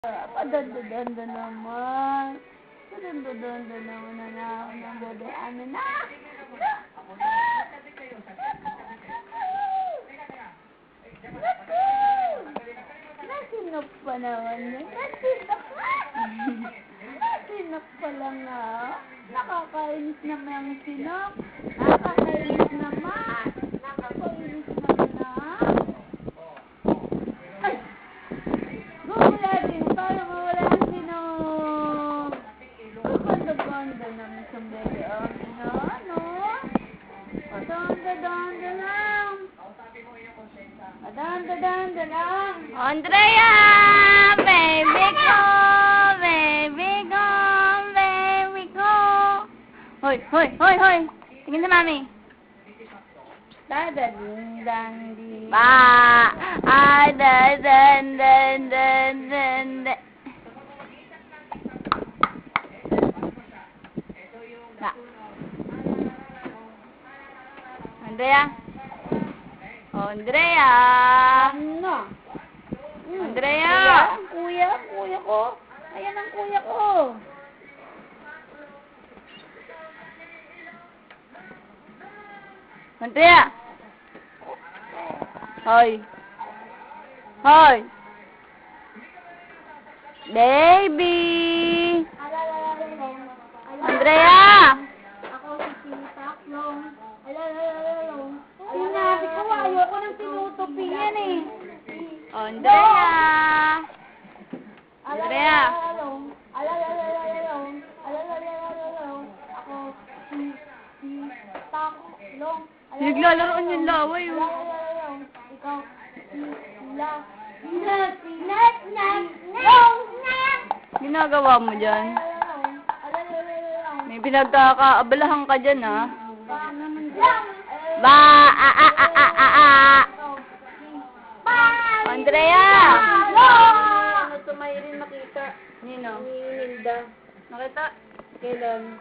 Padanda-danda naman. Padanda-danda naman na ako ng bebe amin na. Nasinap pa naman yan. Nasinap pa lang na. Nakakainis naman ang sinap. Nakakainis naman. Nakakainis naman na. Ay! Gumula din. Para mawala ang sinap. Ganda-ganda naman sa bebe amin na. Ano? Padanda-danda lang. Padanda-danda lang. Andrea! Baby ko! Baby ko! Baby ko! Hoy! Hoy! Hoy! Hoy! Tingin sa mami. Da-da-ding-dang-ding. Ba! Ah! Da-dan-dan-dan-dan. Na. Andrea? Oh, Andrea! Ano? Andrea! Kuya ko. Ayan ang kuya ko. Andrea! Hoy! Hoy! Baby! Andrea! Ako si Tinaklong. Alalalong. Sinabi ko, ayoko ng tinutupi yan eh. Oh, Andrea! Andrea! Alalalong. Ako si Taklong. Naglalaroan yung laway, oh. Alalalong. Ikaw si La. Ginagawa mo dyan? May pinagkakaabalahan ka dyan, ha? Ba! Andrea! Ano to may rin makita? Nino? Ni Hilda. Nakita? Kailan?